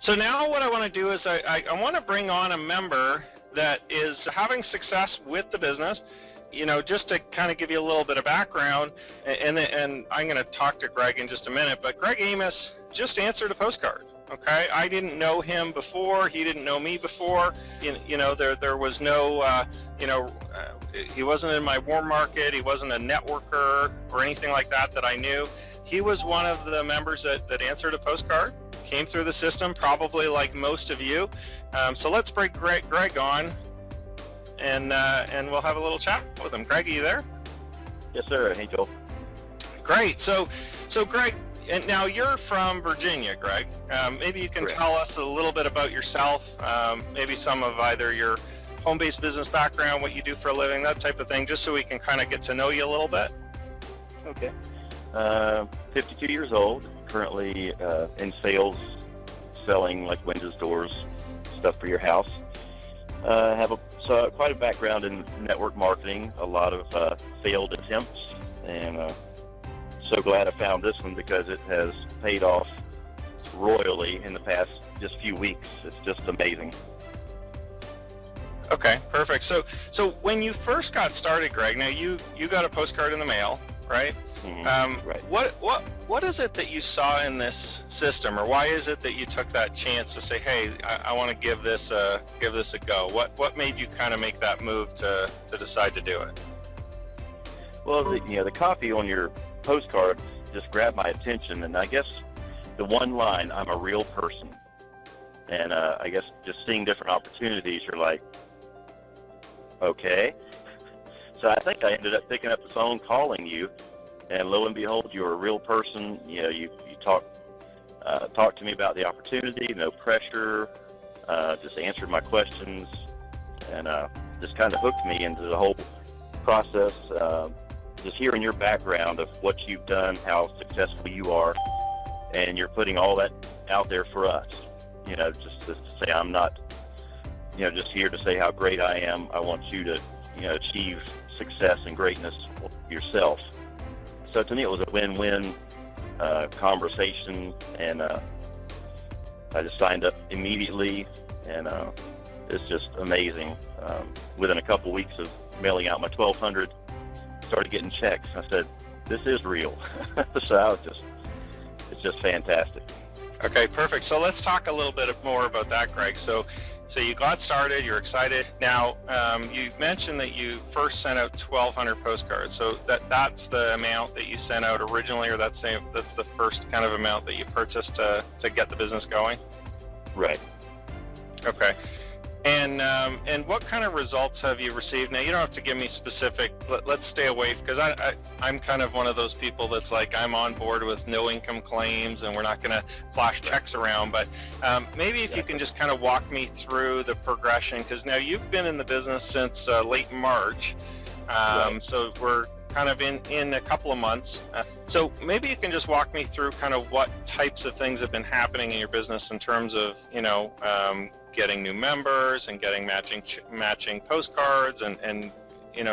So now what I want to do is I want to bring on a member that is having success with the business, just to kind of give you a little bit of background, and I'm going to talk to Greg in just a minute, but Greg Amos just answered a postcard. Okay, I didn't know him before. He didn't know me before. There was no, he wasn't in my warm market. He wasn't a networker or anything like that I knew. He was one of the members that answered a postcard, came through the system, probably like most of you. So let's bring Greg on, and we'll have a little chat with him. Greg, are you there? Yes, sir. Hey, Joel. Great. So Greg, and now you're from Virginia, Greg. Maybe you can Correct. tell us a little bit about yourself, maybe some of either your home-based business background, what you do for a living, that type of thing, just so we can kind of get to know you a little bit. Okay. 52 years old, currently in sales, selling like windows, doors, stuff for your house. Have quite a background in network marketing, a lot of failed attempts, and so glad I found this one because it has paid off royally in the past just few weeks. It's just amazing. Okay, perfect. So when you first got started, Greg, now you got a postcard in the mail, right? Mm-hmm. Right. What is it that you saw in this system, or why is it that you took that chance to say, hey, I want to give this a go? What made you kind of make that move to decide to do it? Well, the copy on your postcard just grabbed my attention, and I guess the one line, I'm a real person, and I guess just seeing different opportunities, you're like, okay. So I think I ended up picking up the phone, calling you, and lo and behold, you're a real person. You talk to me about the opportunity, no pressure, just answered my questions, and just kind of hooked me into the whole process. Just hearing your background of what you've done, how successful you are, and you're putting all that out there for us. Just to say I'm not, just here to say how great I am. I want you to, achieve success and greatness yourself. So to me, it was a win-win conversation, and I just signed up immediately, and it's just amazing. Within a couple weeks of mailing out my 1,200, started getting checks. I said, this is real. So it's just fantastic. Okay, perfect. So let's talk a little bit more about that, Greg. So you got started, you're excited. Now, you mentioned that you first sent out 1,200 postcards. So that's the amount that you sent out originally, or that's the first kind of amount that you purchased to get the business going? Right. Okay. And what kind of results have you received? Now, you don't have to give me specific. Let's stay away, because I'm kind of one of those people that's like, I'm on board with no income claims, and we're not going to flash checks around. But maybe if you can just kind of walk me through the progression, because now you've been in the business since late March, Right. So we're kind of in a couple of months. So maybe you can just walk me through kind of what types of things have been happening in your business in terms of, getting new members and getting matching postcards, and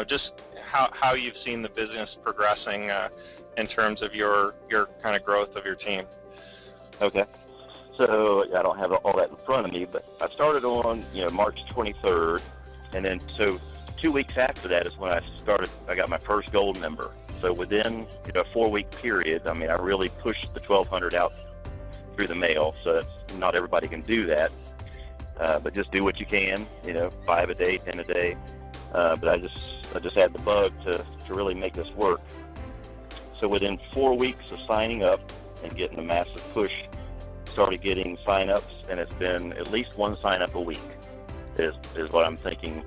just how you've seen the business progressing in terms of your kind of growth of your team. Okay. So I don't have all that in front of me, but I started on March 23rd, and then so 2 weeks after that is when I got my first gold member. So within a 4-week period, I really pushed the 1,200 out through the mail. So that's, not everybody can do that. But just do what you can, 5 a day, 10 a day. But I just had the bug to really make this work. So within 4 weeks of signing up and getting a massive push, started getting sign-ups, and it's been at least one sign-up a week is what I'm thinking.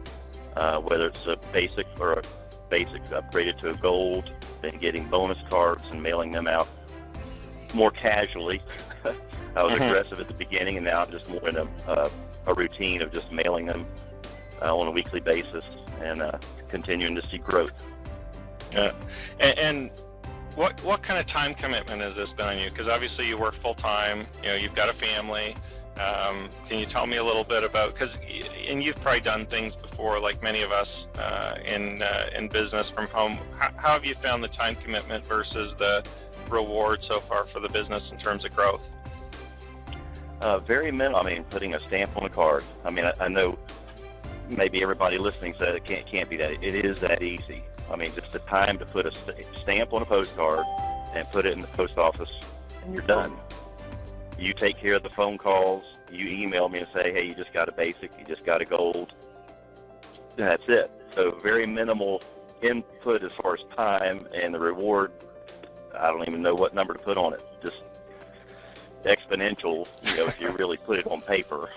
Whether it's a basic or a basic upgraded to a gold, then getting bonus cards and mailing them out more casually. I was aggressive at the beginning, and now I'm just more in a routine of just mailing them on a weekly basis, and continuing to see growth. And what kind of time commitment has this been on you? Because obviously you work full time. You've got a family. Can you tell me a little bit about, and you've probably done things before, like many of us in business from home. How have you found the time commitment versus the reward so far for the business in terms of growth? Very minimal. I mean, putting a stamp on a card. I mean, I know maybe everybody listening said it can't be that. It is that easy. I mean, just the time to put a stamp on a postcard and put it in the post office, and you're done. You take care of the phone calls. You email me and say, hey, you just got a basic, you just got a gold. And that's it. So very minimal input as far as time, and the reward, I don't even know what number to put on it. Just exponential, if you really put it on paper.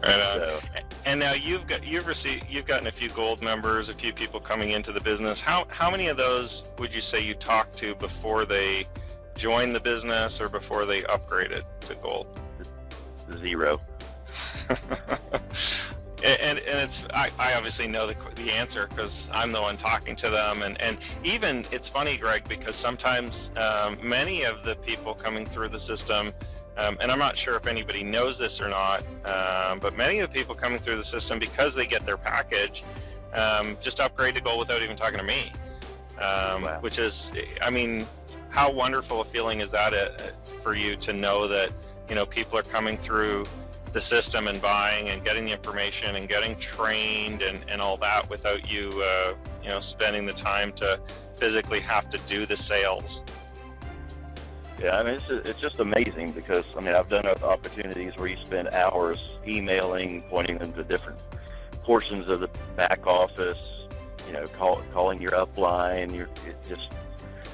Right on. So. And now you've gotten a few gold members, a few people coming into the business. How many of those would you say you talked to before they joined the business or before they upgraded to gold? 0. And it's I obviously know the answer because I'm the one talking to them, and even it's funny, Greg, because sometimes many of the people coming through the system, and I'm not sure if anybody knows this or not, but many of the people coming through the system, because they get their package, just upgrade to gold without even talking to me, Wow. Which is, I mean, how wonderful a feeling is that for you to know that people are coming through the system and buying and getting the information and getting trained and all that without you spending the time to physically have to do the sales. Yeah, I mean, it's just amazing because, I mean, I've done opportunities where you spend hours emailing, pointing them to different portions of the back office, calling your upline. It's just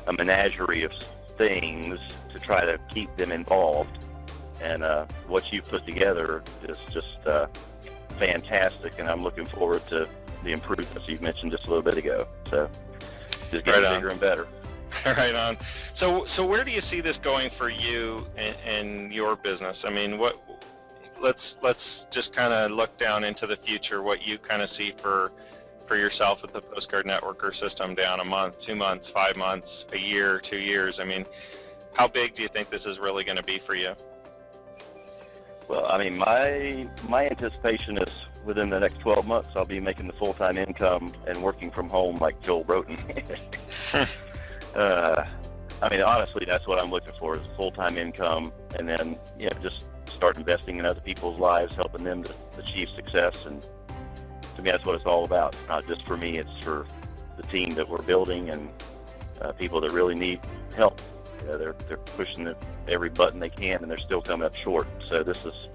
a menagerie of things to try to keep them involved. And what you've put together is just fantastic, and I'm looking forward to the improvements you mentioned just a little bit ago. So just getting bigger and better. Right on. So where do you see this going for you in your business? I mean, let's just kind of look down into the future, what you kind of see for yourself at the Postcard Network or system down a month, 2 months, 5 months, a year, 2 years. I mean, how big do you think this is really going to be for you? Well, I mean, my anticipation is within the next 12 months, I'll be making the full-time income and working from home like Joel Broughton. I mean, honestly, that's what I'm looking for is full-time income, and then just start investing in other people's lives, helping them to achieve success. And to me, that's what it's all about. It's not just for me; it's for the team that we're building and people that really need help. They're pushing every button they can, and they're still coming up short. So this is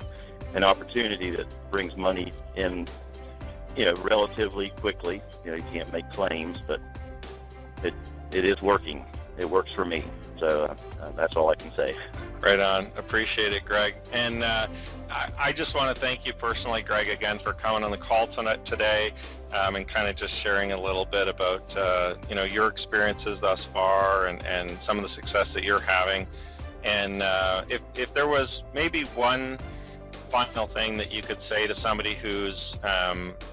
an opportunity that brings money in, relatively quickly. You can't make claims, but it is working. It works for me. So that's all I can say. Right on. Appreciate it, Greg. And I just want to thank you personally, Greg, again for coming on the call today and kind of just sharing a little bit about your experiences thus far and some of the success that you're having. And if there was maybe one final thing that you could say to somebody who's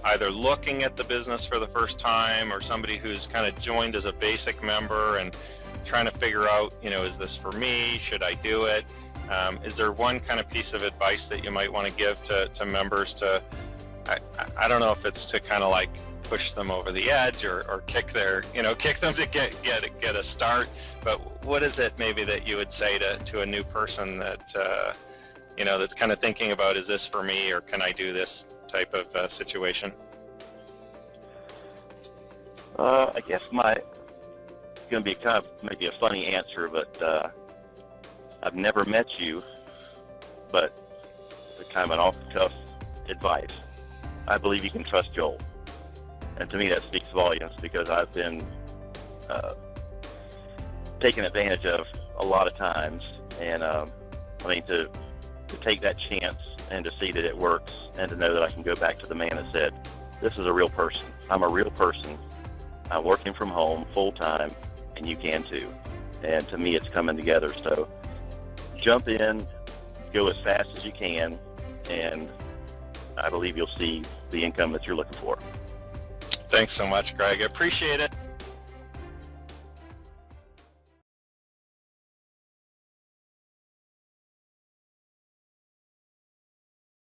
either looking at the business for the first time or somebody who's kind of joined as a basic member and trying to figure out, is this for me? Should I do it? Is there one kind of piece of advice that you might want to give to members to, I don't know if it's to kind of like push them over the edge or kick them to get a start, but what is it maybe that you would say to a new person that, that's kind of thinking about, is this for me or can I do this type of situation? I guess it's going to be kind of maybe a funny answer, but I've never met you, but it's kind of an off-the-cuff advice. I believe you can trust Joel. And to me that speaks volumes because I've been taken advantage of a lot of times. And I mean, to take that chance and to see that it works and to know that I can go back to the man that said, this is a real person. I'm a real person. I'm working from home full-time, and you can too. And to me, it's coming together. So jump in, go as fast as you can, and I believe you'll see the income that you're looking for. Thanks so much, Greg. I appreciate it.